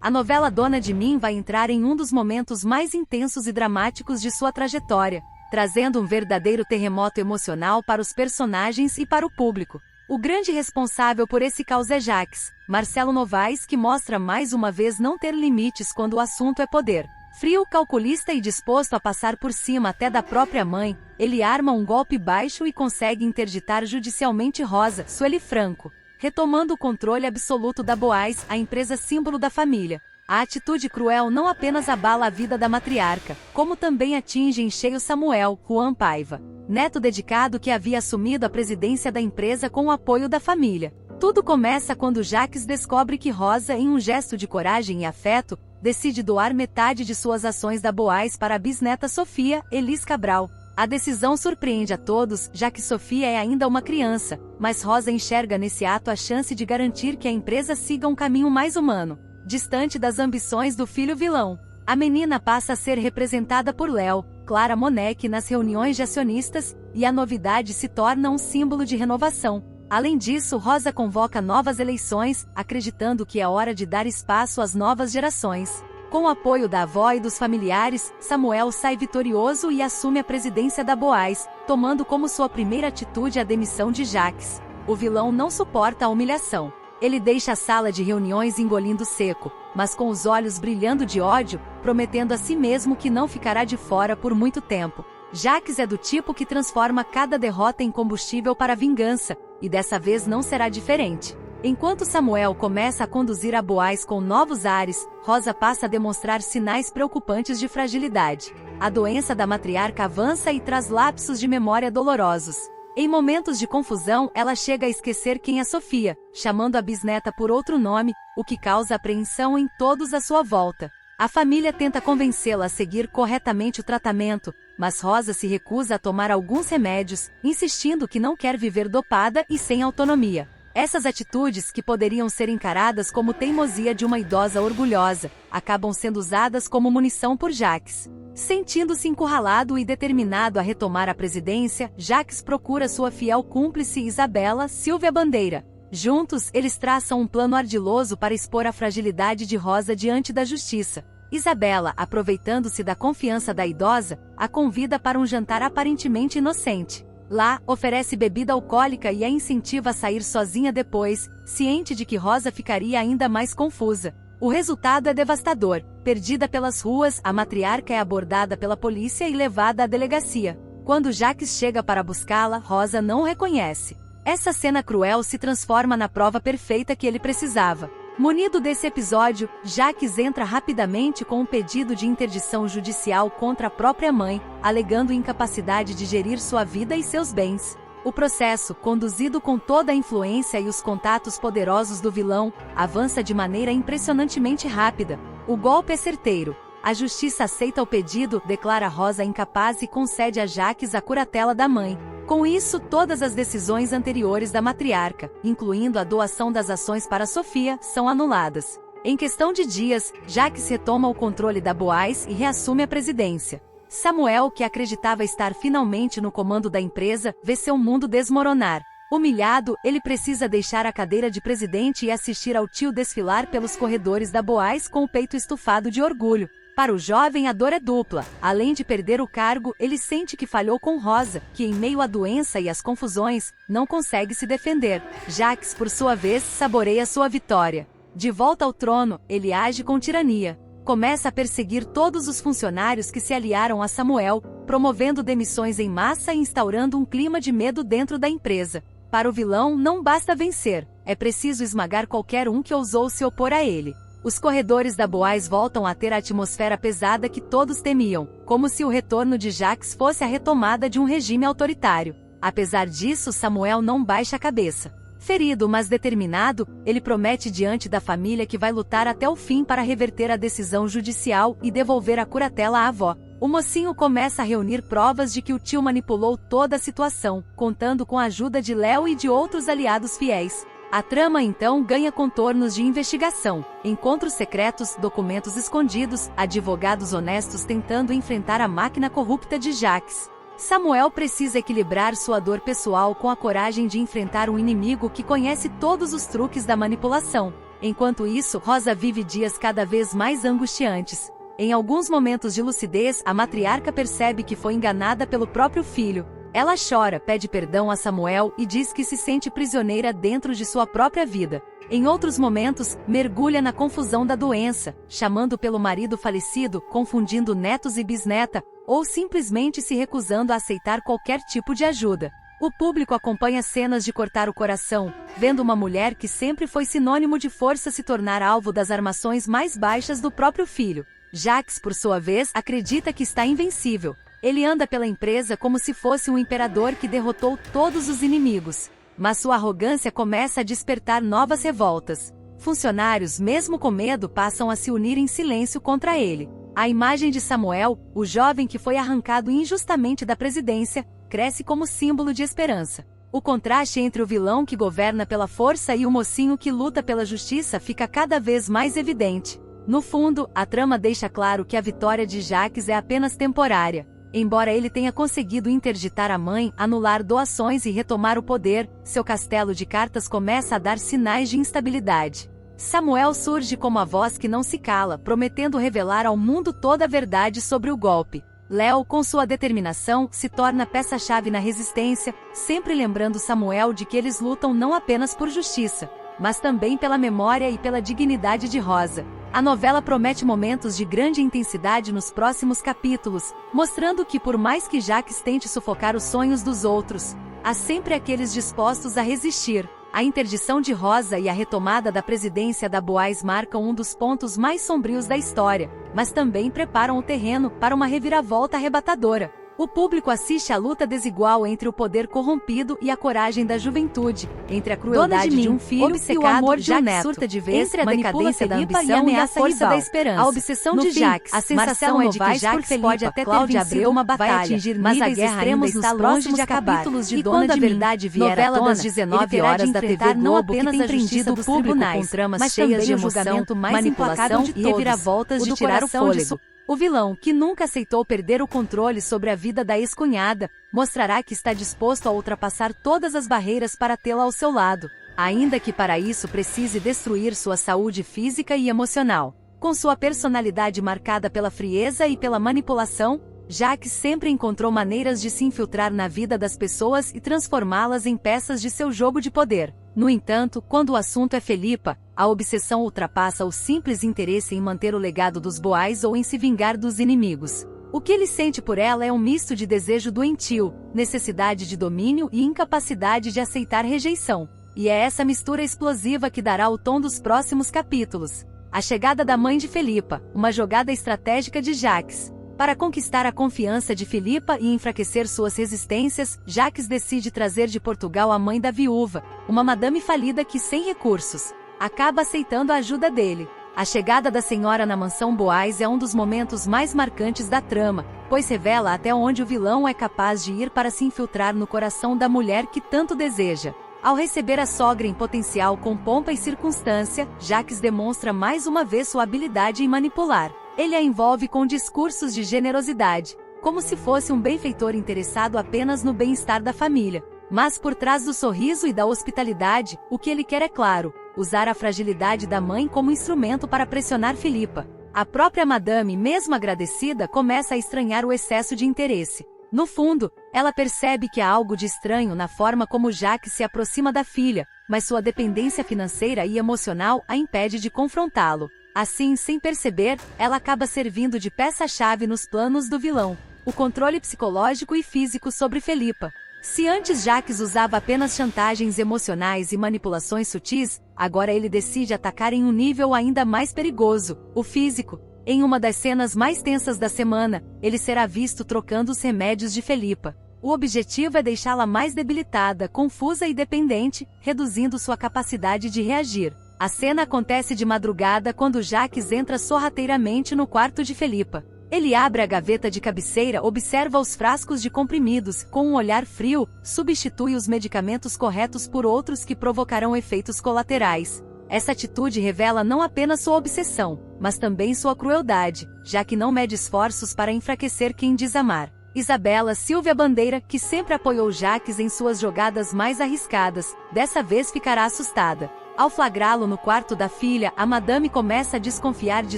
A novela Dona de Mim vai entrar em um dos momentos mais intensos e dramáticos de sua trajetória, trazendo um verdadeiro terremoto emocional para os personagens e para o público. O grande responsável por esse caos é Jacques, Marcelo Novaes, que mostra mais uma vez não ter limites quando o assunto é poder. Frio, calculista e disposto a passar por cima até da própria mãe, ele arma um golpe baixo e consegue interditar judicialmente Rosa, Sueli Franco, retomando o controle absoluto da Boaz, a empresa símbolo da família. A atitude cruel não apenas abala a vida da matriarca, como também atinge em cheio Samuel, Juan Paiva, neto dedicado que havia assumido a presidência da empresa com o apoio da família. Tudo começa quando Jacques descobre que Rosa, em um gesto de coragem e afeto, decide doar metade de suas ações da Boaz para a bisneta Sofia, Elis Cabral. A decisão surpreende a todos, já que Sofia é ainda uma criança, mas Rosa enxerga nesse ato a chance de garantir que a empresa siga um caminho mais humano, distante das ambições do filho vilão. A menina passa a ser representada por Léo, Clara Monek nas reuniões de acionistas, e a novidade se torna um símbolo de renovação. Além disso, Rosa convoca novas eleições, acreditando que é hora de dar espaço às novas gerações. Com o apoio da avó e dos familiares, Samuel sai vitorioso e assume a presidência da Boaz, tomando como sua primeira atitude a demissão de Jacques. O vilão não suporta a humilhação. Ele deixa a sala de reuniões engolindo seco, mas com os olhos brilhando de ódio, prometendo a si mesmo que não ficará de fora por muito tempo. Jacques é do tipo que transforma cada derrota em combustível para a vingança, e dessa vez não será diferente. Enquanto Samuel começa a conduzir a Boaz com novos ares, Rosa passa a demonstrar sinais preocupantes de fragilidade. A doença da matriarca avança e traz lapsos de memória dolorosos. Em momentos de confusão, ela chega a esquecer quem é Sofia, chamando a bisneta por outro nome, o que causa apreensão em todos à sua volta. A família tenta convencê-la a seguir corretamente o tratamento, mas Rosa se recusa a tomar alguns remédios, insistindo que não quer viver dopada e sem autonomia. Essas atitudes, que poderiam ser encaradas como teimosia de uma idosa orgulhosa, acabam sendo usadas como munição por Jacques. Sentindo-se encurralado e determinado a retomar a presidência, Jacques procura sua fiel cúmplice Isabela Silvia Bandeira. Juntos, eles traçam um plano ardiloso para expor a fragilidade de Rosa diante da justiça. Isabela, aproveitando-se da confiança da idosa, a convida para um jantar aparentemente inocente. Lá, oferece bebida alcoólica e a incentiva a sair sozinha depois, ciente de que Rosa ficaria ainda mais confusa. O resultado é devastador. Perdida pelas ruas, a matriarca é abordada pela polícia e levada à delegacia. Quando Jacques chega para buscá-la, Rosa não o reconhece. Essa cena cruel se transforma na prova perfeita que ele precisava. Munido desse episódio, Jacques entra rapidamente com um pedido de interdição judicial contra a própria mãe, alegando incapacidade de gerir sua vida e seus bens. O processo, conduzido com toda a influência e os contatos poderosos do vilão, avança de maneira impressionantemente rápida. O golpe é certeiro. A justiça aceita o pedido, declara Rosa incapaz e concede a Jacques a curatela da mãe. Com isso, todas as decisões anteriores da matriarca, incluindo a doação das ações para Sofia, são anuladas. Em questão de dias, Jacques retoma o controle da Boaz e reassume a presidência. Samuel, que acreditava estar finalmente no comando da empresa, vê seu mundo desmoronar. Humilhado, ele precisa deixar a cadeira de presidente e assistir ao tio desfilar pelos corredores da Boaz com o peito estufado de orgulho. Para o jovem, a dor é dupla. Além de perder o cargo, ele sente que falhou com Rosa, que em meio à doença e às confusões, não consegue se defender. Jacques, por sua vez, saboreia sua vitória. De volta ao trono, ele age com tirania. Começa a perseguir todos os funcionários que se aliaram a Samuel, promovendo demissões em massa e instaurando um clima de medo dentro da empresa. Para o vilão, não basta vencer, é preciso esmagar qualquer um que ousou se opor a ele. Os corredores da Boaz voltam a ter a atmosfera pesada que todos temiam, como se o retorno de Jacques fosse a retomada de um regime autoritário. Apesar disso, Samuel não baixa a cabeça. Ferido, mas determinado, ele promete diante da família que vai lutar até o fim para reverter a decisão judicial e devolver a curatela à avó. O mocinho começa a reunir provas de que o tio manipulou toda a situação, contando com a ajuda de Léo e de outros aliados fiéis. A trama então ganha contornos de investigação, encontros secretos, documentos escondidos, advogados honestos tentando enfrentar a máquina corrupta de Jacques. Samuel precisa equilibrar sua dor pessoal com a coragem de enfrentar um inimigo que conhece todos os truques da manipulação. Enquanto isso, Rosa vive dias cada vez mais angustiantes. Em alguns momentos de lucidez, a matriarca percebe que foi enganada pelo próprio filho. Ela chora, pede perdão a Samuel e diz que se sente prisioneira dentro de sua própria vida. Em outros momentos, mergulha na confusão da doença, chamando pelo marido falecido, confundindo netos e bisneta, ou simplesmente se recusando a aceitar qualquer tipo de ajuda. O público acompanha cenas de cortar o coração, vendo uma mulher que sempre foi sinônimo de força se tornar alvo das armações mais baixas do próprio filho. Jacques, por sua vez, acredita que está invencível. Ele anda pela empresa como se fosse um imperador que derrotou todos os inimigos. Mas sua arrogância começa a despertar novas revoltas. Funcionários, mesmo com medo, passam a se unir em silêncio contra ele. A imagem de Samuel, o jovem que foi arrancado injustamente da presidência, cresce como símbolo de esperança. O contraste entre o vilão que governa pela força e o mocinho que luta pela justiça fica cada vez mais evidente. No fundo, a trama deixa claro que a vitória de Jacques é apenas temporária. Embora ele tenha conseguido interditar a mãe, anular doações e retomar o poder, seu castelo de cartas começa a dar sinais de instabilidade. Samuel surge como a voz que não se cala, prometendo revelar ao mundo toda a verdade sobre o golpe. Léo, com sua determinação, se torna peça-chave na resistência, sempre lembrando Samuel de que eles lutam não apenas por justiça, mas também pela memória e pela dignidade de Rosa. A novela promete momentos de grande intensidade nos próximos capítulos, mostrando que por mais que Jacques tente sufocar os sonhos dos outros, há sempre aqueles dispostos a resistir. A interdição de Rosa e a retomada da presidência da Boaz marcam um dos pontos mais sombrios da história, mas também preparam o terreno para uma reviravolta arrebatadora. O público assiste à luta desigual entre o poder corrompido e a coragem da juventude, entre a crueldade de um filho e o amor de um neto, surta de vez, entre a decadência da ambição e a força da esperança. A obsessão de Jacques, a sensação é de que Jacques pode até ter vencido uma batalha, mas a guerra ainda está longe de acabar. E quando a verdade vier à tona, das 19 horas da TV Globo, não apenas a justiça dos tribunais, com tramas cheias de emoção, manipulação e reviravoltas de tirar o fôlego. O vilão, que nunca aceitou perder o controle sobre a vida da ex-cunhada, mostrará que está disposto a ultrapassar todas as barreiras para tê-la ao seu lado, ainda que para isso precise destruir sua saúde física e emocional. Com sua personalidade marcada pela frieza e pela manipulação, Jacques sempre encontrou maneiras de se infiltrar na vida das pessoas e transformá-las em peças de seu jogo de poder. No entanto, quando o assunto é Felipa, a obsessão ultrapassa o simples interesse em manter o legado dos Boaz ou em se vingar dos inimigos. O que ele sente por ela é um misto de desejo doentio, necessidade de domínio e incapacidade de aceitar rejeição. E é essa mistura explosiva que dará o tom dos próximos capítulos. A chegada da mãe de Felipa, uma jogada estratégica de Jacques. Para conquistar a confiança de Felipa e enfraquecer suas resistências, Jacques decide trazer de Portugal a mãe da viúva, uma madame falida que, sem recursos, acaba aceitando a ajuda dele. A chegada da senhora na mansão Boaz é um dos momentos mais marcantes da trama, pois revela até onde o vilão é capaz de ir para se infiltrar no coração da mulher que tanto deseja. Ao receber a sogra em potencial com pompa e circunstância, Jacques demonstra mais uma vez sua habilidade em manipular. Ele a envolve com discursos de generosidade, como se fosse um benfeitor interessado apenas no bem-estar da família. Mas por trás do sorriso e da hospitalidade, o que ele quer é claro: usar a fragilidade da mãe como instrumento para pressionar Felipa. A própria madame, mesmo agradecida, começa a estranhar o excesso de interesse. No fundo, ela percebe que há algo de estranho na forma como Jacques se aproxima da filha, mas sua dependência financeira e emocional a impede de confrontá-lo. Assim, sem perceber, ela acaba servindo de peça-chave nos planos do vilão, o controle psicológico e físico sobre Felipa. Se antes Jacques usava apenas chantagens emocionais e manipulações sutis, agora ele decide atacar em um nível ainda mais perigoso, o físico. Em uma das cenas mais tensas da semana, ele será visto trocando os remédios de Felipa. O objetivo é deixá-la mais debilitada, confusa e dependente, reduzindo sua capacidade de reagir. A cena acontece de madrugada quando Jacques entra sorrateiramente no quarto de Felipa. Ele abre a gaveta de cabeceira, observa os frascos de comprimidos, com um olhar frio, substitui os medicamentos corretos por outros que provocarão efeitos colaterais. Essa atitude revela não apenas sua obsessão, mas também sua crueldade, já que não mede esforços para enfraquecer quem diz amar. Isabela Silvia Bandeira, que sempre apoiou Jacques em suas jogadas mais arriscadas, dessa vez ficará assustada. Ao flagrá-lo no quarto da filha, a madame começa a desconfiar de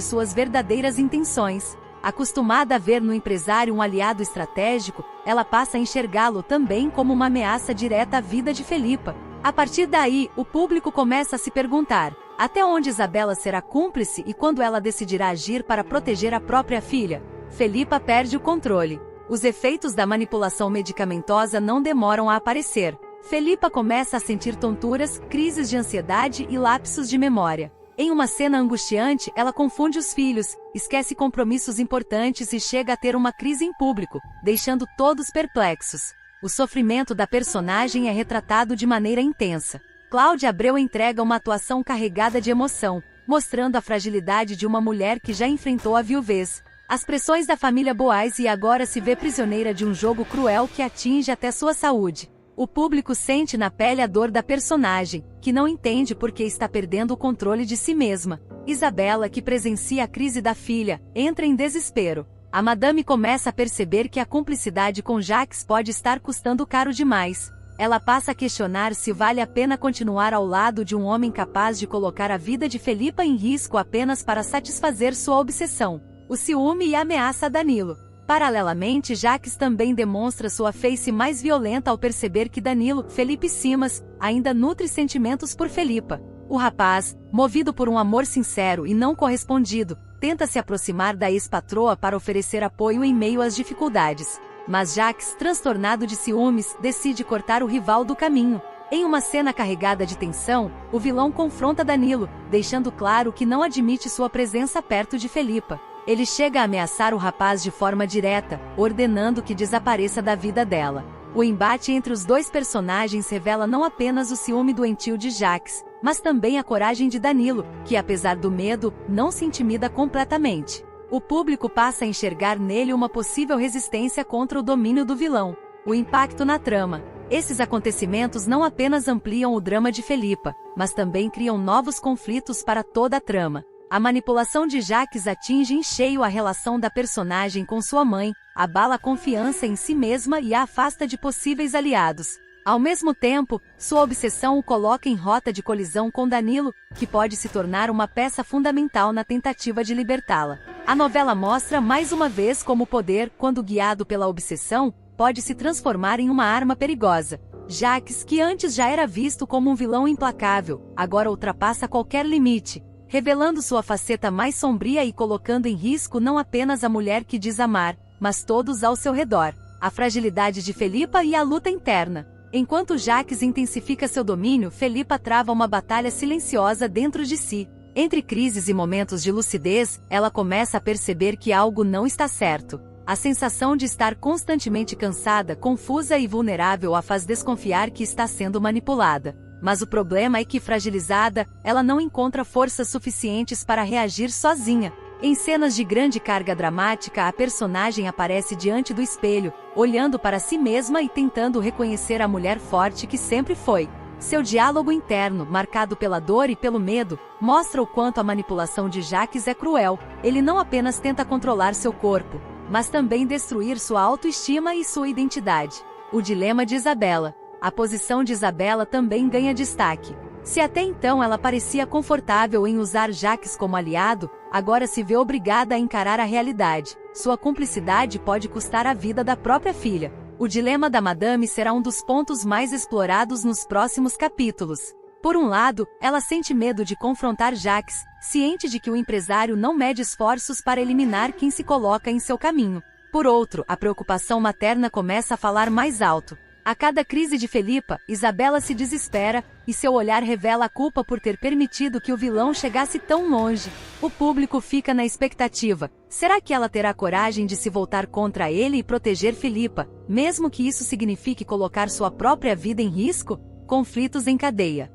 suas verdadeiras intenções. Acostumada a ver no empresário um aliado estratégico, ela passa a enxergá-lo também como uma ameaça direta à vida de Felipa. A partir daí, o público começa a se perguntar: até onde Isabela será cúmplice e quando ela decidirá agir para proteger a própria filha? Felipa perde o controle. Os efeitos da manipulação medicamentosa não demoram a aparecer. Felipa começa a sentir tonturas, crises de ansiedade e lapsos de memória. Em uma cena angustiante, ela confunde os filhos, esquece compromissos importantes e chega a ter uma crise em público, deixando todos perplexos. O sofrimento da personagem é retratado de maneira intensa. Cláudia Abreu entrega uma atuação carregada de emoção, mostrando a fragilidade de uma mulher que já enfrentou a viuvez, as pressões da família Boaz e agora se vê prisioneira de um jogo cruel que atinge até sua saúde. O público sente na pele a dor da personagem, que não entende por que está perdendo o controle de si mesma. Isabela, que presencia a crise da filha, entra em desespero. A madame começa a perceber que a cumplicidade com Jacques pode estar custando caro demais. Ela passa a questionar se vale a pena continuar ao lado de um homem capaz de colocar a vida de Felipa em risco apenas para satisfazer sua obsessão, o ciúme e a ameaça a Danilo. Paralelamente, Jacques também demonstra sua face mais violenta ao perceber que Danilo, Felipe Simas, ainda nutre sentimentos por Felipa. O rapaz, movido por um amor sincero e não correspondido, tenta se aproximar da ex-patroa para oferecer apoio em meio às dificuldades. Mas Jacques, transtornado de ciúmes, decide cortar o rival do caminho. Em uma cena carregada de tensão, o vilão confronta Danilo, deixando claro que não admite sua presença perto de Felipa. Ele chega a ameaçar o rapaz de forma direta, ordenando que desapareça da vida dela. O embate entre os dois personagens revela não apenas o ciúme doentio de Jacques, mas também a coragem de Danilo, que apesar do medo, não se intimida completamente. O público passa a enxergar nele uma possível resistência contra o domínio do vilão. O impacto na trama. Esses acontecimentos não apenas ampliam o drama de Felipa, mas também criam novos conflitos para toda a trama. A manipulação de Jacques atinge em cheio a relação da personagem com sua mãe, abala a confiança em si mesma e a afasta de possíveis aliados. Ao mesmo tempo, sua obsessão o coloca em rota de colisão com Danilo, que pode se tornar uma peça fundamental na tentativa de libertá-la. A novela mostra mais uma vez como o poder, quando guiado pela obsessão, pode se transformar em uma arma perigosa. Jacques, que antes já era visto como um vilão implacável, agora ultrapassa qualquer limite, revelando sua faceta mais sombria e colocando em risco não apenas a mulher que diz amar, mas todos ao seu redor. A fragilidade de Felipa e a luta interna. Enquanto Jacques intensifica seu domínio, Felipa trava uma batalha silenciosa dentro de si. Entre crises e momentos de lucidez, ela começa a perceber que algo não está certo. A sensação de estar constantemente cansada, confusa e vulnerável a faz desconfiar que está sendo manipulada. Mas o problema é que, fragilizada, ela não encontra forças suficientes para reagir sozinha. Em cenas de grande carga dramática, a personagem aparece diante do espelho, olhando para si mesma e tentando reconhecer a mulher forte que sempre foi. Seu diálogo interno, marcado pela dor e pelo medo, mostra o quanto a manipulação de Jacques é cruel. Ele não apenas tenta controlar seu corpo, mas também destruir sua autoestima e sua identidade. O dilema de Isabela. A posição de Isabela também ganha destaque. Se até então ela parecia confortável em usar Jacques como aliado, agora se vê obrigada a encarar a realidade. Sua cumplicidade pode custar a vida da própria filha. O dilema da madame será um dos pontos mais explorados nos próximos capítulos. Por um lado, ela sente medo de confrontar Jacques, ciente de que o empresário não mede esforços para eliminar quem se coloca em seu caminho. Por outro, a preocupação materna começa a falar mais alto. A cada crise de Felipa, Isabela se desespera, e seu olhar revela a culpa por ter permitido que o vilão chegasse tão longe. O público fica na expectativa. Será que ela terá coragem de se voltar contra ele e proteger Felipa, mesmo que isso signifique colocar sua própria vida em risco? Conflitos em cadeia.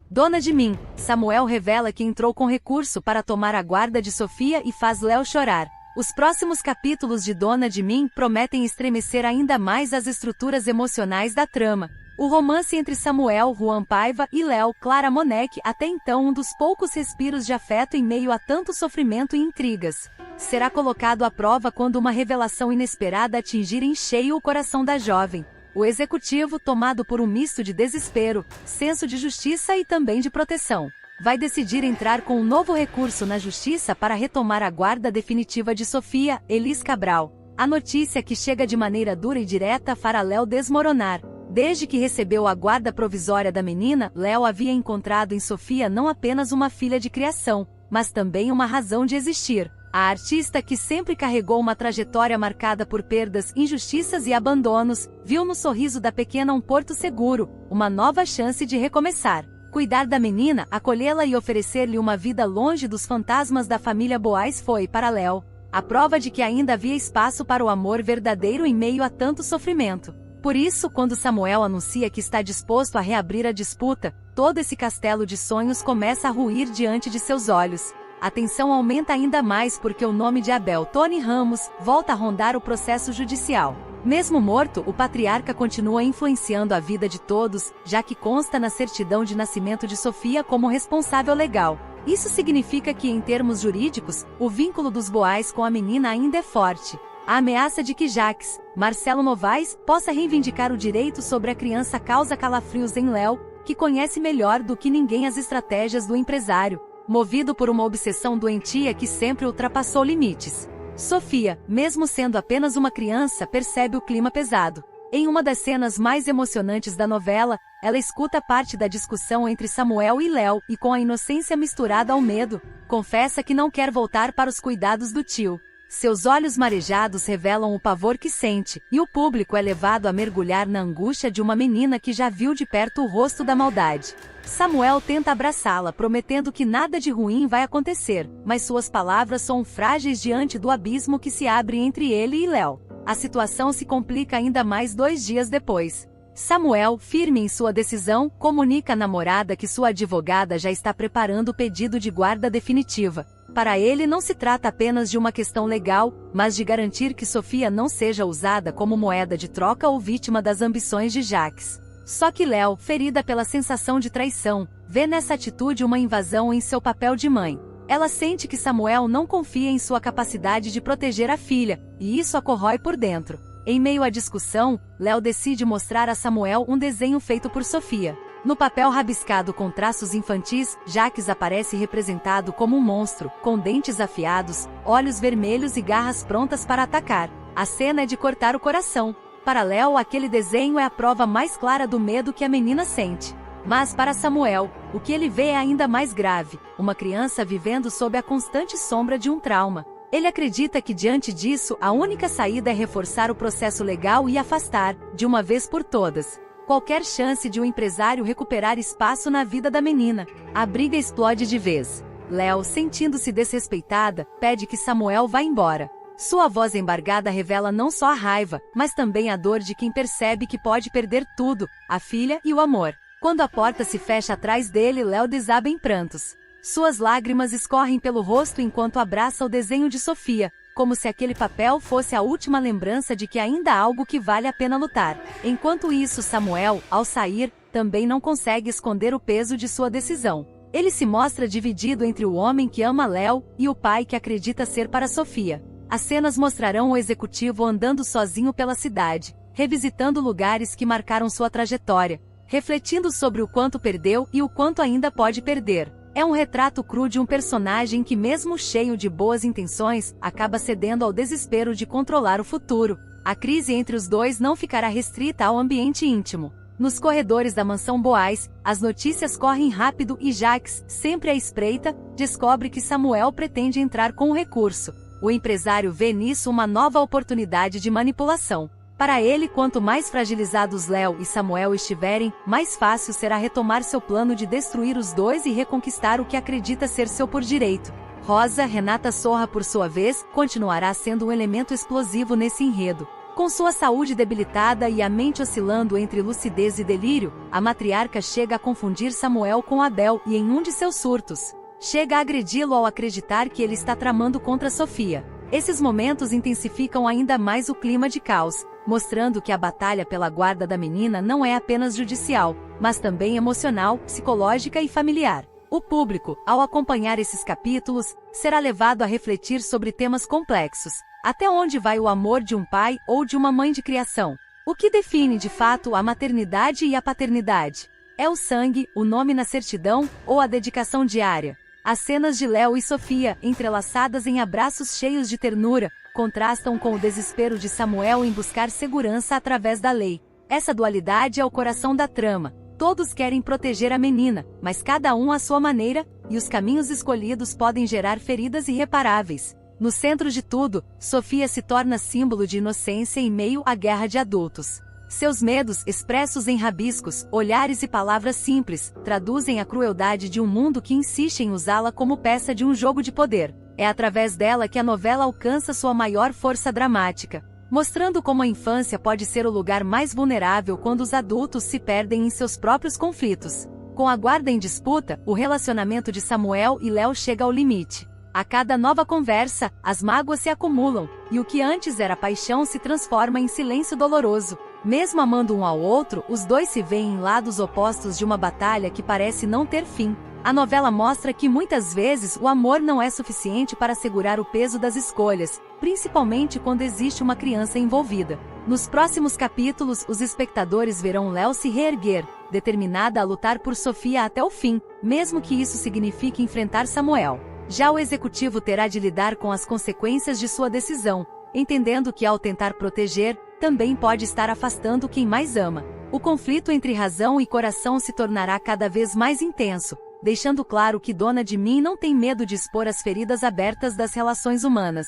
Dona de Mim. Samuel revela que entrou com recurso para tomar a guarda de Sofia e faz Léo chorar. Os próximos capítulos de Dona de Mim prometem estremecer ainda mais as estruturas emocionais da trama. O romance entre Samuel, Juan Paiva e Léo, Clara Monek, até então um dos poucos respiros de afeto em meio a tanto sofrimento e intrigas, será colocado à prova quando uma revelação inesperada atingir em cheio o coração da jovem. O executivo, tomado por um misto de desespero, senso de justiça e também de proteção, vai decidir entrar com um novo recurso na justiça para retomar a guarda definitiva de Sofia, Elis Cabral. A notícia que chega de maneira dura e direta fará Léo desmoronar. Desde que recebeu a guarda provisória da menina, Léo havia encontrado em Sofia não apenas uma filha de criação, mas também uma razão de existir. A artista, que sempre carregou uma trajetória marcada por perdas, injustiças e abandonos, viu no sorriso da pequena um porto seguro, uma nova chance de recomeçar. Cuidar da menina, acolhê-la e oferecer-lhe uma vida longe dos fantasmas da família Boais foi, para Léo, a prova de que ainda havia espaço para o amor verdadeiro em meio a tanto sofrimento. Por isso, quando Samuel anuncia que está disposto a reabrir a disputa, todo esse castelo de sonhos começa a ruir diante de seus olhos. A tensão aumenta ainda mais porque o nome de Abel Tony Ramos volta a rondar o processo judicial. Mesmo morto, o patriarca continua influenciando a vida de todos, já que consta na certidão de nascimento de Sofia como responsável legal. Isso significa que, em termos jurídicos, o vínculo dos Boais com a menina ainda é forte. A ameaça de que Jacques, Marcelo Novaes, possa reivindicar o direito sobre a criança causa calafrios em Léo, que conhece melhor do que ninguém as estratégias do empresário, movido por uma obsessão doentia que sempre ultrapassou limites. Sofia, mesmo sendo apenas uma criança, percebe o clima pesado. Em uma das cenas mais emocionantes da novela, ela escuta parte da discussão entre Samuel e Léo e, com a inocência misturada ao medo, confessa que não quer voltar para os cuidados do tio. Seus olhos marejados revelam o pavor que sente, e o público é levado a mergulhar na angústia de uma menina que já viu de perto o rosto da maldade. Samuel tenta abraçá-la, prometendo que nada de ruim vai acontecer, mas suas palavras são frágeis diante do abismo que se abre entre ele e Léo. A situação se complica ainda mais 2 dias depois. Samuel, firme em sua decisão, comunica à namorada que sua advogada já está preparando o pedido de guarda definitiva. Para ele não se trata apenas de uma questão legal, mas de garantir que Sofia não seja usada como moeda de troca ou vítima das ambições de Jacques. Só que Léo, ferida pela sensação de traição, vê nessa atitude uma invasão em seu papel de mãe. Ela sente que Samuel não confia em sua capacidade de proteger a filha, e isso a corrói por dentro. Em meio à discussão, Léo decide mostrar a Samuel um desenho feito por Sofia. No papel rabiscado com traços infantis, Jacques aparece representado como um monstro, com dentes afiados, olhos vermelhos e garras prontas para atacar. A cena é de cortar o coração. Para Léo, aquele desenho é a prova mais clara do medo que a menina sente. Mas para Samuel, o que ele vê é ainda mais grave: uma criança vivendo sob a constante sombra de um trauma. Ele acredita que, diante disso, a única saída é reforçar o processo legal e afastar, de uma vez por todas, qualquer chance de um empresário recuperar espaço na vida da menina. A briga explode de vez. Léo, sentindo-se desrespeitada, pede que Samuel vá embora. Sua voz embargada revela não só a raiva, mas também a dor de quem percebe que pode perder tudo, a filha e o amor. Quando a porta se fecha atrás dele, Léo desaba em prantos. Suas lágrimas escorrem pelo rosto enquanto abraça o desenho de Sofia, como se aquele papel fosse a última lembrança de que ainda há algo que vale a pena lutar. Enquanto isso, Samuel, ao sair, também não consegue esconder o peso de sua decisão. Ele se mostra dividido entre o homem que ama Léo e o pai que acredita ser para Sofia. As cenas mostrarão o executivo andando sozinho pela cidade, revisitando lugares que marcaram sua trajetória, refletindo sobre o quanto perdeu e o quanto ainda pode perder. É um retrato cru de um personagem que, mesmo cheio de boas intenções, acaba cedendo ao desespero de controlar o futuro. A crise entre os dois não ficará restrita ao ambiente íntimo. Nos corredores da mansão Boais, as notícias correm rápido e Jacques, sempre à espreita, descobre que Samuel pretende entrar com o recurso. O empresário vê nisso uma nova oportunidade de manipulação. Para ele, quanto mais fragilizados Léo e Samuel estiverem, mais fácil será retomar seu plano de destruir os dois e reconquistar o que acredita ser seu por direito. Rosa, Renata Sorra, por sua vez, continuará sendo um elemento explosivo nesse enredo. Com sua saúde debilitada e a mente oscilando entre lucidez e delírio, a matriarca chega a confundir Samuel com Abel e, em um de seus surtos, chega a agredi-lo ao acreditar que ele está tramando contra Sofia. Esses momentos intensificam ainda mais o clima de caos, mostrando que a batalha pela guarda da menina não é apenas judicial, mas também emocional, psicológica e familiar. O público, ao acompanhar esses capítulos, será levado a refletir sobre temas complexos. Até onde vai o amor de um pai ou de uma mãe de criação? O que define de fato a maternidade e a paternidade? É o sangue, o nome na certidão, ou a dedicação diária? As cenas de Léo e Sofia, entrelaçadas em abraços cheios de ternura, contrastam com o desespero de Samuel em buscar segurança através da lei. Essa dualidade é o coração da trama. Todos querem proteger a menina, mas cada um à sua maneira, e os caminhos escolhidos podem gerar feridas irreparáveis. No centro de tudo, Sofia se torna símbolo de inocência em meio à guerra de adultos. Seus medos, expressos em rabiscos, olhares e palavras simples, traduzem a crueldade de um mundo que insiste em usá-la como peça de um jogo de poder. É através dela que a novela alcança sua maior força dramática, mostrando como a infância pode ser o lugar mais vulnerável quando os adultos se perdem em seus próprios conflitos. Com a guarda em disputa, o relacionamento de Samuel e Léo chega ao limite. A cada nova conversa, as mágoas se acumulam, e o que antes era paixão se transforma em silêncio doloroso. Mesmo amando um ao outro, os dois se veem em lados opostos de uma batalha que parece não ter fim. A novela mostra que muitas vezes o amor não é suficiente para segurar o peso das escolhas, principalmente quando existe uma criança envolvida. Nos próximos capítulos, os espectadores verão Léo se reerguer, determinada a lutar por Sofia até o fim, mesmo que isso signifique enfrentar Samuel. Já o executivo terá de lidar com as consequências de sua decisão, entendendo que ao tentar proteger, também pode estar afastando quem mais ama. O conflito entre razão e coração se tornará cada vez mais intenso, deixando claro que Dona de Mim não tem medo de expor as feridas abertas das relações humanas.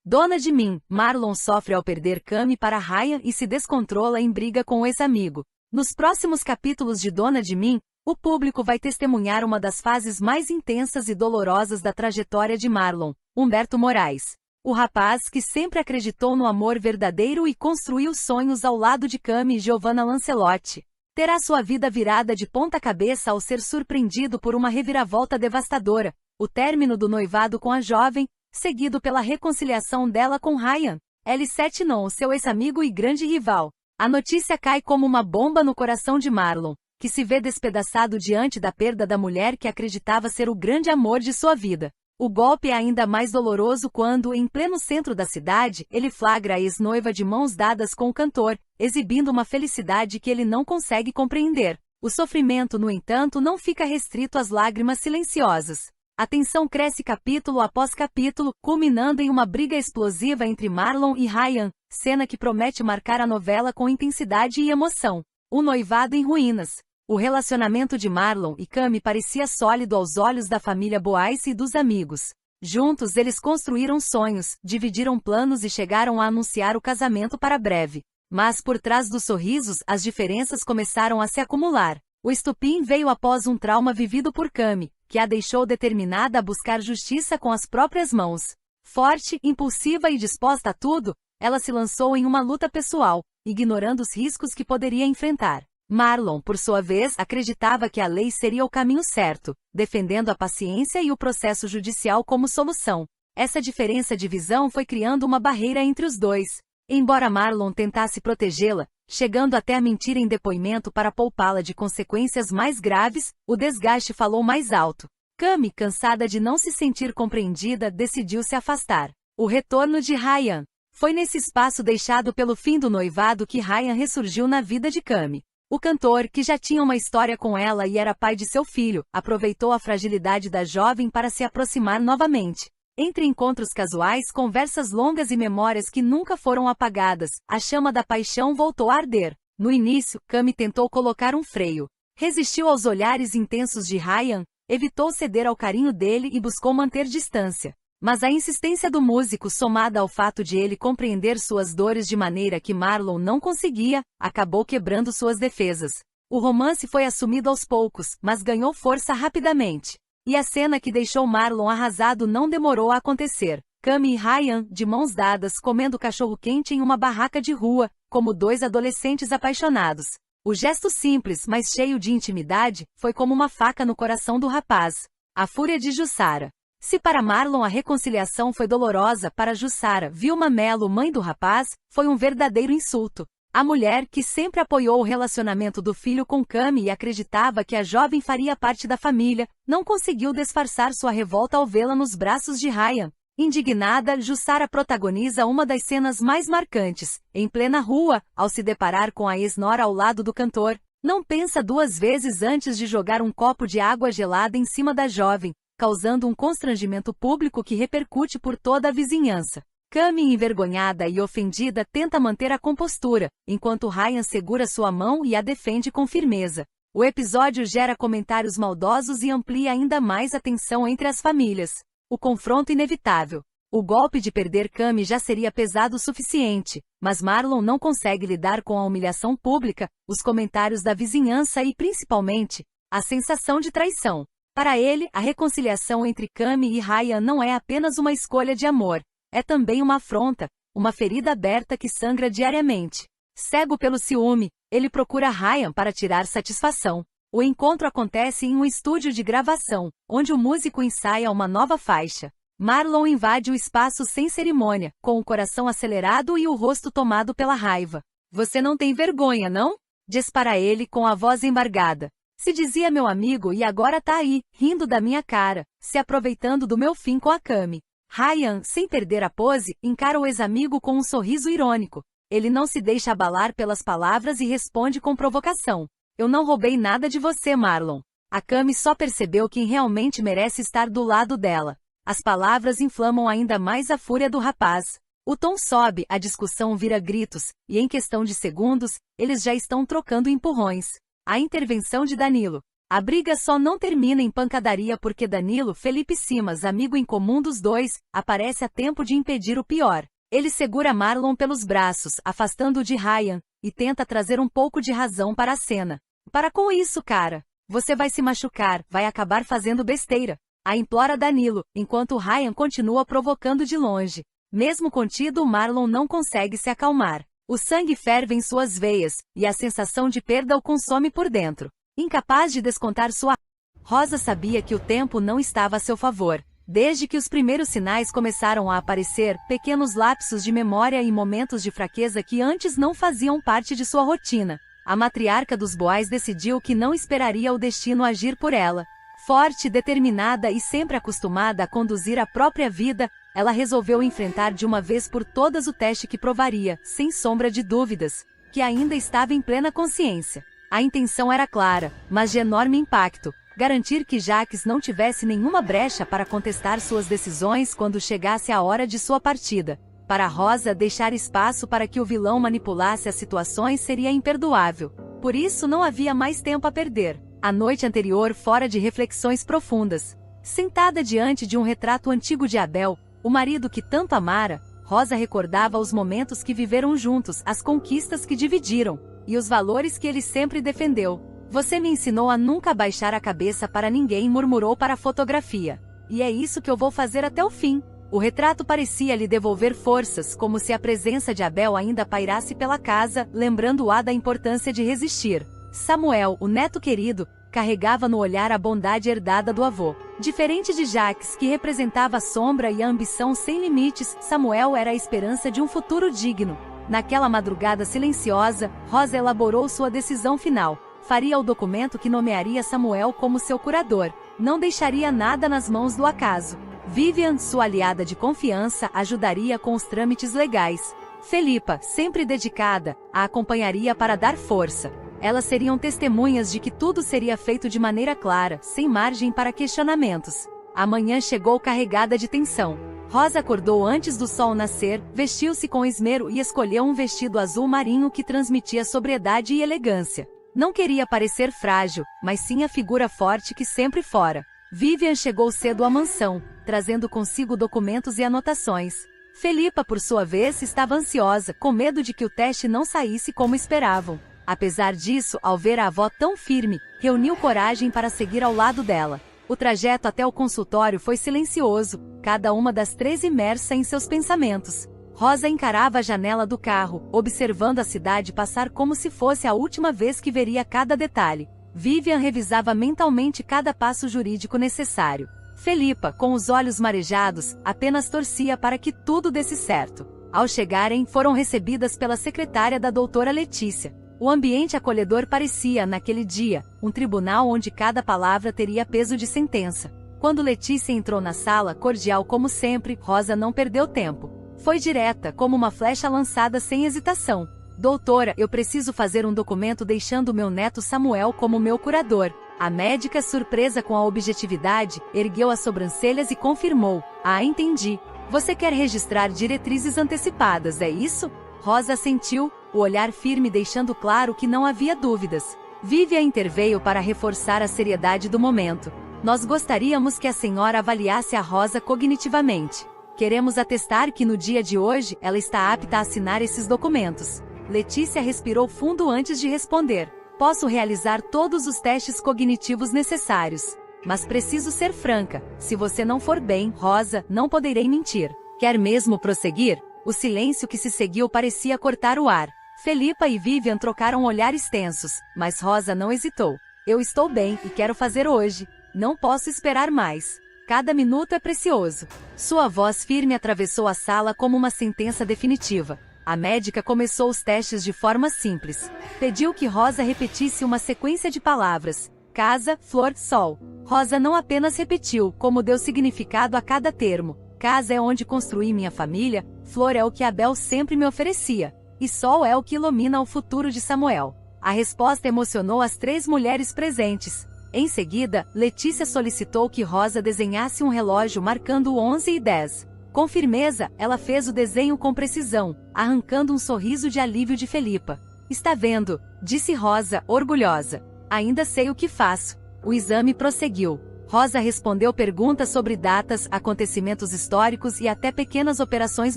Dona de Mim, Marlon sofre ao perder Cami para Ryan e se descontrola em briga com o ex-amigo. Nos próximos capítulos de Dona de Mim, o público vai testemunhar uma das fases mais intensas e dolorosas da trajetória de Marlon, Humberto Moraes. O rapaz que sempre acreditou no amor verdadeiro e construiu sonhos ao lado de Cami e Giovanna Lancelotti, terá sua vida virada de ponta cabeça ao ser surpreendido por uma reviravolta devastadora, o término do noivado com a jovem, seguido pela reconciliação dela com Ryan, L7 não, seu ex-amigo e grande rival. A notícia cai como uma bomba no coração de Marlon, que se vê despedaçado diante da perda da mulher que acreditava ser o grande amor de sua vida. O golpe é ainda mais doloroso quando, em pleno centro da cidade, ele flagra a ex-noiva de mãos dadas com o cantor, exibindo uma felicidade que ele não consegue compreender. O sofrimento, no entanto, não fica restrito às lágrimas silenciosas. A tensão cresce capítulo após capítulo, culminando em uma briga explosiva entre Marlon e Ryan, cena que promete marcar a novela com intensidade e emoção. O noivado em ruínas. O relacionamento de Marlon e Cami parecia sólido aos olhos da família Boaz e dos amigos. Juntos eles construíram sonhos, dividiram planos e chegaram a anunciar o casamento para breve. Mas por trás dos sorrisos, as diferenças começaram a se acumular. O estupim veio após um trauma vivido por Cami, que a deixou determinada a buscar justiça com as próprias mãos. Forte, impulsiva e disposta a tudo, ela se lançou em uma luta pessoal, ignorando os riscos que poderia enfrentar. Marlon, por sua vez, acreditava que a lei seria o caminho certo, defendendo a paciência e o processo judicial como solução. Essa diferença de visão foi criando uma barreira entre os dois. Embora Marlon tentasse protegê-la, chegando até a mentir em depoimento para poupá-la de consequências mais graves, o desgaste falou mais alto. Cami, cansada de não se sentir compreendida, decidiu se afastar. O retorno de Ryan. Foi nesse espaço deixado pelo fim do noivado que Ryan ressurgiu na vida de Cami. O cantor, que já tinha uma história com ela e era pai de seu filho, aproveitou a fragilidade da jovem para se aproximar novamente. Entre encontros casuais, conversas longas e memórias que nunca foram apagadas, a chama da paixão voltou a arder. No início, Cami tentou colocar um freio. Resistiu aos olhares intensos de Ryan, evitou ceder ao carinho dele e buscou manter distância. Mas a insistência do músico, somada ao fato de ele compreender suas dores de maneira que Marlon não conseguia, acabou quebrando suas defesas. O romance foi assumido aos poucos, mas ganhou força rapidamente. E a cena que deixou Marlon arrasado não demorou a acontecer. Cami e Ryan, de mãos dadas, comendo cachorro-quente em uma barraca de rua, como dois adolescentes apaixonados. O gesto simples, mas cheio de intimidade, foi como uma faca no coração do rapaz. A fúria de Jussara. Se para Marlon a reconciliação foi dolorosa, para Jussara, Vilma Melo, mãe do rapaz, foi um verdadeiro insulto. A mulher, que sempre apoiou o relacionamento do filho com Cami e acreditava que a jovem faria parte da família, não conseguiu disfarçar sua revolta ao vê-la nos braços de Ryan. Indignada, Jussara protagoniza uma das cenas mais marcantes, em plena rua, ao se deparar com a ex-nora ao lado do cantor. Não pensa duas vezes antes de jogar um copo de água gelada em cima da jovem, causando um constrangimento público que repercute por toda a vizinhança. Cami, envergonhada e ofendida, tenta manter a compostura, enquanto Ryan segura sua mão e a defende com firmeza. O episódio gera comentários maldosos e amplia ainda mais a tensão entre as famílias. O confronto inevitável. O golpe de perder Cami já seria pesado o suficiente, mas Marlon não consegue lidar com a humilhação pública, os comentários da vizinhança e, principalmente, a sensação de traição. Para ele, a reconciliação entre Cami e Ryan não é apenas uma escolha de amor, é também uma afronta, uma ferida aberta que sangra diariamente. Cego pelo ciúme, ele procura Ryan para tirar satisfação. O encontro acontece em um estúdio de gravação, onde o músico ensaia uma nova faixa. Marlon invade o espaço sem cerimônia, com o coração acelerado e o rosto tomado pela raiva. "Você não tem vergonha, não?" diz para ele com a voz embargada. "Se dizia meu amigo e agora tá aí, rindo da minha cara, se aproveitando do meu fim com a Cami." Ryan, sem perder a pose, encara o ex-amigo com um sorriso irônico. Ele não se deixa abalar pelas palavras e responde com provocação. "Eu não roubei nada de você, Marlon." A Cami só percebeu quem realmente merece estar do lado dela. As palavras inflamam ainda mais a fúria do rapaz. O tom sobe, a discussão vira gritos, e em questão de segundos, eles já estão trocando empurrões. A intervenção de Danilo. A briga só não termina em pancadaria porque Danilo Felipe Simas, amigo em comum dos dois, aparece a tempo de impedir o pior. Ele segura Marlon pelos braços, afastando-o de Ryan, e tenta trazer um pouco de razão para a cena. "Para com isso, cara. Você vai se machucar, vai acabar fazendo besteira." A implora Danilo, enquanto Ryan continua provocando de longe. Mesmo contido, Marlon não consegue se acalmar. O sangue ferve em suas veias, e a sensação de perda o consome por dentro. Incapaz de descontar sua... Rosa sabia que o tempo não estava a seu favor. Desde que os primeiros sinais começaram a aparecer, pequenos lapsos de memória e momentos de fraqueza que antes não faziam parte de sua rotina, a matriarca dos Boais decidiu que não esperaria o destino agir por ela. Forte, determinada e sempre acostumada a conduzir a própria vida, ela resolveu enfrentar de uma vez por todas o teste que provaria, sem sombra de dúvidas, que ainda estava em plena consciência. A intenção era clara, mas de enorme impacto: garantir que Jaques não tivesse nenhuma brecha para contestar suas decisões quando chegasse a hora de sua partida. Para Rosa, deixar espaço para que o vilão manipulasse as situações seria imperdoável. Por isso não havia mais tempo a perder. A noite anterior, fora de reflexões profundas, sentada diante de um retrato antigo de Abel, o marido que tanto amara, Rosa recordava os momentos que viveram juntos, as conquistas que dividiram, e os valores que ele sempre defendeu. "Você me ensinou a nunca baixar a cabeça para ninguém", murmurou para a fotografia. "E é isso que eu vou fazer até o fim." O retrato parecia lhe devolver forças, como se a presença de Abel ainda pairasse pela casa, lembrando-a da importância de resistir. Samuel, o neto querido, carregava no olhar a bondade herdada do avô. Diferente de Jaques, que representava a sombra e a ambição sem limites, Samuel era a esperança de um futuro digno. Naquela madrugada silenciosa, Rosa elaborou sua decisão final. Faria o documento que nomearia Samuel como seu curador. Não deixaria nada nas mãos do acaso. Vivian, sua aliada de confiança, ajudaria com os trâmites legais. Felipa, sempre dedicada, a acompanharia para dar força. Elas seriam testemunhas de que tudo seria feito de maneira clara, sem margem para questionamentos. A manhã chegou carregada de tensão. Rosa acordou antes do sol nascer, vestiu-se com esmero e escolheu um vestido azul marinho que transmitia sobriedade e elegância. Não queria parecer frágil, mas sim a figura forte que sempre fora. Vivian chegou cedo à mansão, trazendo consigo documentos e anotações. Felipa, por sua vez, estava ansiosa, com medo de que o teste não saísse como esperavam. Apesar disso, ao ver a avó tão firme, reuniu coragem para seguir ao lado dela. O trajeto até o consultório foi silencioso, cada uma das três imersa em seus pensamentos. Rosa encarava a janela do carro, observando a cidade passar como se fosse a última vez que veria cada detalhe. Vivian revisava mentalmente cada passo jurídico necessário. Felipa, com os olhos marejados, apenas torcia para que tudo desse certo. Ao chegarem, foram recebidas pela secretária da doutora Letícia. O ambiente acolhedor parecia, naquele dia, um tribunal onde cada palavra teria peso de sentença. Quando Letícia entrou na sala, cordial como sempre, Rosa não perdeu tempo. Foi direta, como uma flecha lançada sem hesitação. Doutora, eu preciso fazer um documento deixando meu neto Samuel como meu curador. A médica, surpresa com a objetividade, ergueu as sobrancelhas e confirmou. Ah, entendi. Você quer registrar diretrizes antecipadas, é isso? Rosa assentiu, o olhar firme deixando claro que não havia dúvidas. Vivian interveio para reforçar a seriedade do momento. Nós gostaríamos que a senhora avaliasse a Rosa cognitivamente. Queremos atestar que no dia de hoje ela está apta a assinar esses documentos. Letícia respirou fundo antes de responder. Posso realizar todos os testes cognitivos necessários. Mas preciso ser franca. Se você não for bem, Rosa, não poderei mentir. Quer mesmo prosseguir? O silêncio que se seguiu parecia cortar o ar. Felipa e Vivian trocaram olhares tensos, mas Rosa não hesitou. Eu estou bem e quero fazer hoje. Não posso esperar mais. Cada minuto é precioso. Sua voz firme atravessou a sala como uma sentença definitiva. A médica começou os testes de forma simples. Pediu que Rosa repetisse uma sequência de palavras. Casa, flor, sol. Rosa não apenas repetiu, como deu significado a cada termo. Casa é onde construí minha família, flor é o que Abel sempre me oferecia, e sol é o que ilumina o futuro de Samuel. A resposta emocionou as 3 mulheres presentes. Em seguida, Letícia solicitou que Rosa desenhasse um relógio marcando 11h10. Com firmeza, ela fez o desenho com precisão, arrancando um sorriso de alívio de Felipa. Está vendo? Disse Rosa, orgulhosa. Ainda sei o que faço. O exame prosseguiu. Rosa respondeu perguntas sobre datas, acontecimentos históricos e até pequenas operações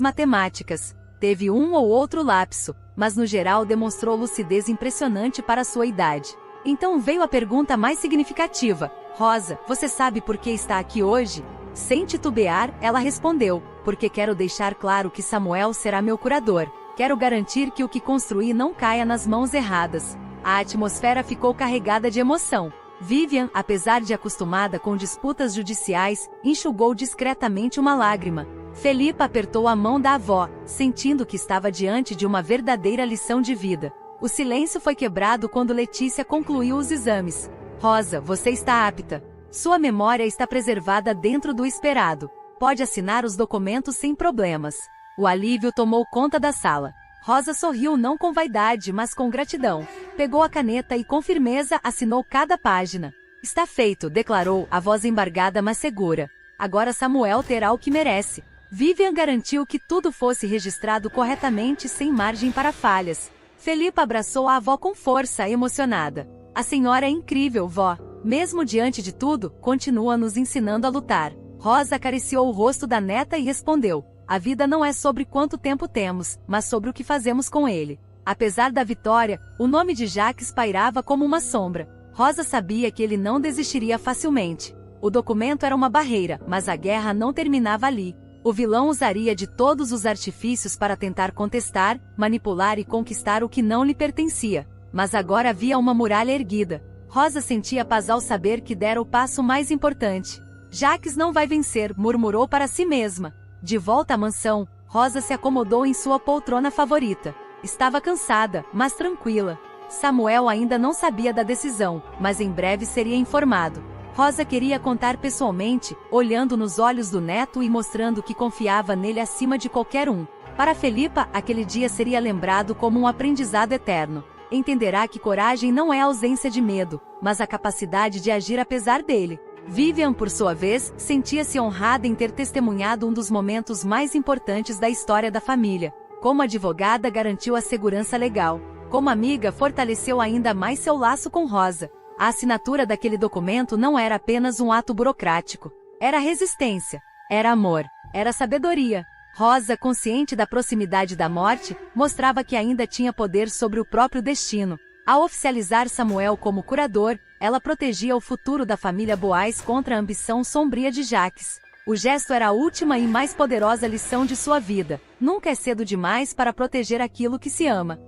matemáticas. Teve um ou outro lapso, mas no geral demonstrou lucidez impressionante para sua idade. Então veio a pergunta mais significativa. Rosa, você sabe por que está aqui hoje? Sem titubear, ela respondeu, porque quero deixar claro que Samuel será meu curador. Quero garantir que o que construí não caia nas mãos erradas. A atmosfera ficou carregada de emoção. Vivian, apesar de acostumada com disputas judiciais, enxugou discretamente uma lágrima. Felipa apertou a mão da avó, sentindo que estava diante de uma verdadeira lição de vida. O silêncio foi quebrado quando Letícia concluiu os exames. Rosa, você está apta. Sua memória está preservada dentro do esperado. Pode assinar os documentos sem problemas. O alívio tomou conta da sala. Rosa sorriu não com vaidade, mas com gratidão. Pegou a caneta e com firmeza assinou cada página. Está feito, declarou, a voz embargada mas segura. Agora Samuel terá o que merece. Vivian garantiu que tudo fosse registrado corretamente sem margem para falhas. Felipa abraçou a avó com força, emocionada. A senhora é incrível, vó. Mesmo diante de tudo, continua nos ensinando a lutar. Rosa acariciou o rosto da neta e respondeu. A vida não é sobre quanto tempo temos, mas sobre o que fazemos com ele. Apesar da vitória, o nome de Jacques pairava como uma sombra. Rosa sabia que ele não desistiria facilmente. O documento era uma barreira, mas a guerra não terminava ali. O vilão usaria de todos os artifícios para tentar contestar, manipular e conquistar o que não lhe pertencia. Mas agora havia uma muralha erguida. Rosa sentia paz ao saber que dera o passo mais importante. Jacques não vai vencer, murmurou para si mesma. De volta à mansão, Rosa se acomodou em sua poltrona favorita. Estava cansada, mas tranquila. Samuel ainda não sabia da decisão, mas em breve seria informado. Rosa queria contar pessoalmente, olhando nos olhos do neto e mostrando que confiava nele acima de qualquer um. Para Felipa, aquele dia seria lembrado como um aprendizado eterno. Entenderá que coragem não é ausência de medo, mas a capacidade de agir apesar dele. Vivian, por sua vez, sentia-se honrada em ter testemunhado um dos momentos mais importantes da história da família. Como advogada, garantiu a segurança legal. Como amiga, fortaleceu ainda mais seu laço com Rosa. A assinatura daquele documento não era apenas um ato burocrático. Era resistência. Era amor. Era sabedoria. Rosa, consciente da proximidade da morte, mostrava que ainda tinha poder sobre o próprio destino. Ao oficializar Samuel como curador, ela protegia o futuro da família Boais contra a ambição sombria de Jacques. O gesto era a última e mais poderosa lição de sua vida. Nunca é cedo demais para proteger aquilo que se ama.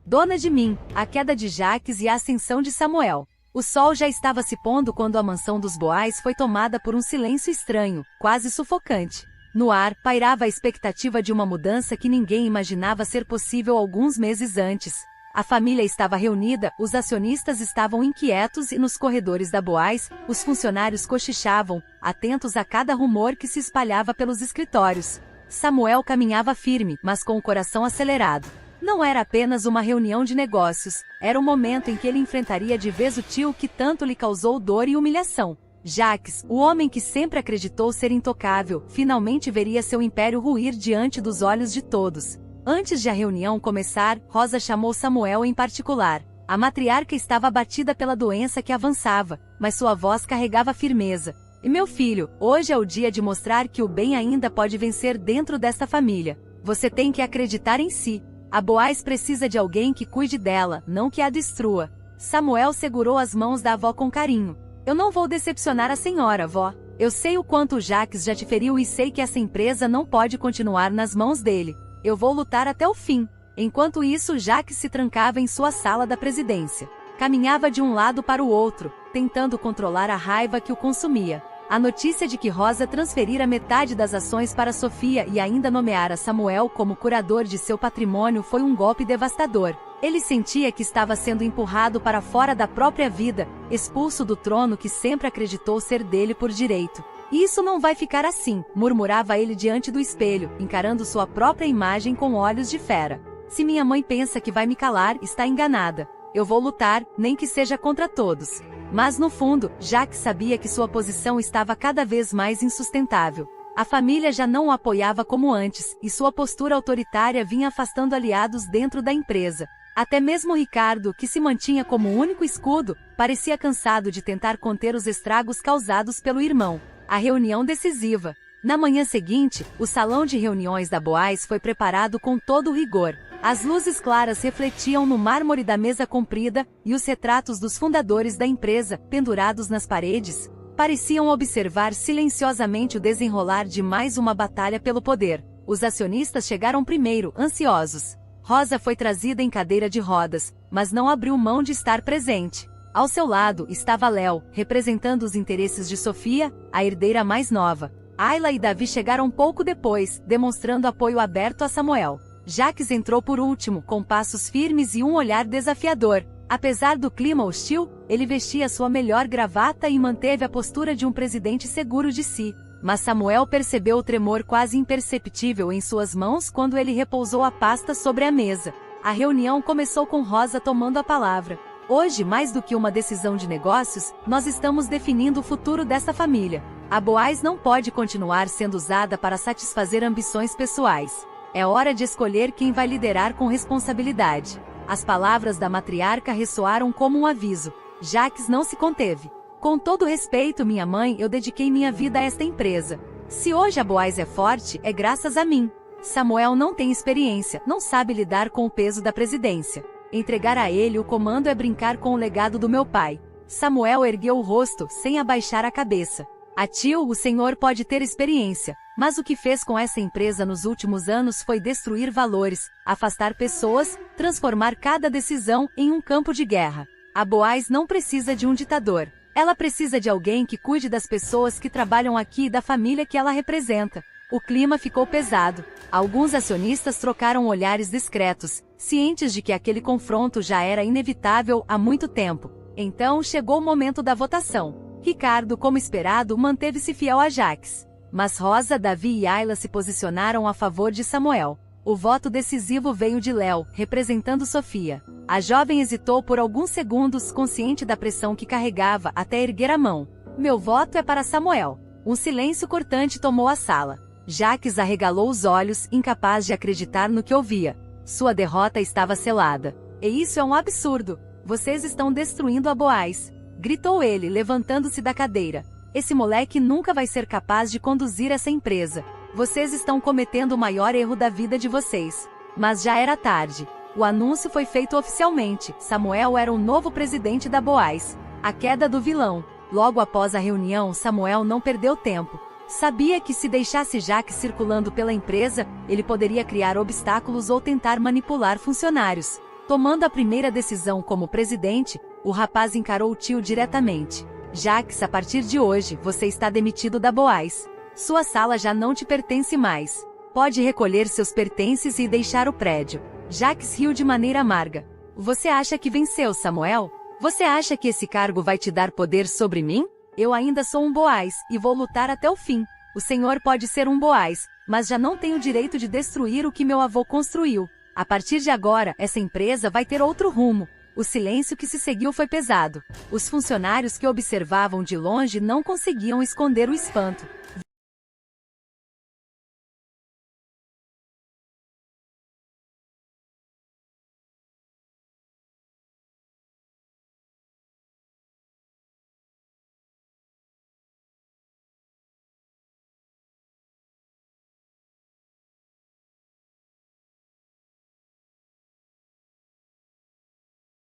Dona de mim, a queda de Jacques e a ascensão de Samuel. O sol já estava se pondo quando a mansão dos Boais foi tomada por um silêncio estranho, quase sufocante. No ar, pairava a expectativa de uma mudança que ninguém imaginava ser possível alguns meses antes. A família estava reunida, os acionistas estavam inquietos e nos corredores da Boaz, os funcionários cochichavam, atentos a cada rumor que se espalhava pelos escritórios. Samuel caminhava firme, mas com o coração acelerado. Não era apenas uma reunião de negócios, era o momento em que ele enfrentaria de vez o tio que tanto lhe causou dor e humilhação. Jacques, o homem que sempre acreditou ser intocável, finalmente veria seu império ruir diante dos olhos de todos. Antes de a reunião começar, Rosa chamou Samuel em particular. A matriarca estava abatida pela doença que avançava, mas sua voz carregava firmeza. E meu filho, hoje é o dia de mostrar que o bem ainda pode vencer dentro desta família. Você tem que acreditar em si. A Boaz precisa de alguém que cuide dela, não que a destrua. Samuel segurou as mãos da avó com carinho. Eu não vou decepcionar a senhora, vó. Eu sei o quanto o Jacques já te feriu e sei que essa empresa não pode continuar nas mãos dele. Eu vou lutar até o fim. Enquanto isso, Jacques se trancava em sua sala da presidência. Caminhava de um lado para o outro, tentando controlar a raiva que o consumia. A notícia de que Rosa transferira metade das ações para Sofia e ainda nomeara Samuel como curador de seu patrimônio foi um golpe devastador. Ele sentia que estava sendo empurrado para fora da própria vida, expulso do trono que sempre acreditou ser dele por direito. Isso não vai ficar assim, murmurava ele diante do espelho, encarando sua própria imagem com olhos de fera. Se minha mãe pensa que vai me calar, está enganada. Eu vou lutar, nem que seja contra todos. Mas no fundo, Jacques sabia que sua posição estava cada vez mais insustentável. A família já não o apoiava como antes, e sua postura autoritária vinha afastando aliados dentro da empresa. Até mesmo Ricardo, que se mantinha como único escudo, parecia cansado de tentar conter os estragos causados pelo irmão. A reunião decisiva. Na manhã seguinte, o salão de reuniões da Boaz foi preparado com todo o rigor. As luzes claras refletiam no mármore da mesa comprida, e os retratos dos fundadores da empresa, pendurados nas paredes, pareciam observar silenciosamente o desenrolar de mais uma batalha pelo poder. Os acionistas chegaram primeiro, ansiosos. Rosa foi trazida em cadeira de rodas, mas não abriu mão de estar presente. Ao seu lado estava Léo, representando os interesses de Sofia, a herdeira mais nova. Ayla e Davi chegaram pouco depois, demonstrando apoio aberto a Samuel. Jacques entrou por último, com passos firmes e um olhar desafiador. Apesar do clima hostil, ele vestia sua melhor gravata e manteve a postura de um presidente seguro de si. Mas Samuel percebeu o tremor quase imperceptível em suas mãos quando ele repousou a pasta sobre a mesa. A reunião começou com Rosa tomando a palavra. Hoje, mais do que uma decisão de negócios, nós estamos definindo o futuro dessa família. A Boaz não pode continuar sendo usada para satisfazer ambições pessoais. É hora de escolher quem vai liderar com responsabilidade. As palavras da matriarca ressoaram como um aviso. Jacques não se conteve. Com todo respeito, minha mãe, eu dediquei minha vida a esta empresa. Se hoje a Boaz é forte, é graças a mim. Samuel não tem experiência, não sabe lidar com o peso da presidência. Entregar a ele o comando é brincar com o legado do meu pai. Samuel ergueu o rosto, sem abaixar a cabeça. A tio, o senhor pode ter experiência, mas o que fez com essa empresa nos últimos anos foi destruir valores, afastar pessoas, transformar cada decisão em um campo de guerra. A Boaz não precisa de um ditador. Ela precisa de alguém que cuide das pessoas que trabalham aqui e da família que ela representa. O clima ficou pesado. Alguns acionistas trocaram olhares discretos, cientes de que aquele confronto já era inevitável há muito tempo. Então chegou o momento da votação. Ricardo, como esperado, manteve-se fiel a Jacques. Mas Rosa, Davi e Ayla se posicionaram a favor de Samuel. O voto decisivo veio de Léo, representando Sofia. A jovem hesitou por alguns segundos, consciente da pressão que carregava, até erguer a mão. Meu voto é para Samuel. Um silêncio cortante tomou a sala. Jacques arregalou os olhos, incapaz de acreditar no que ouvia. Sua derrota estava selada. E isso é um absurdo. Vocês estão destruindo a Boaz. Gritou ele, levantando-se da cadeira. Esse moleque nunca vai ser capaz de conduzir essa empresa. Vocês estão cometendo o maior erro da vida de vocês. Mas já era tarde. O anúncio foi feito oficialmente. Samuel era o novo presidente da Boaz. A queda do vilão. Logo após a reunião, Samuel não perdeu tempo. Sabia que se deixasse Jacques circulando pela empresa, ele poderia criar obstáculos ou tentar manipular funcionários. Tomando a primeira decisão como presidente, o rapaz encarou o tio diretamente. Jacques, a partir de hoje, você está demitido da Boaz. Sua sala já não te pertence mais. Pode recolher seus pertences e deixar o prédio. Jacques riu de maneira amarga. Você acha que venceu, Samuel? Você acha que esse cargo vai te dar poder sobre mim? Eu ainda sou um Boaz, e vou lutar até o fim. O Senhor pode ser um Boaz, mas já não tem o direito de destruir o que meu avô construiu. A partir de agora, essa empresa vai ter outro rumo. O silêncio que se seguiu foi pesado. Os funcionários que observavam de longe não conseguiam esconder o espanto.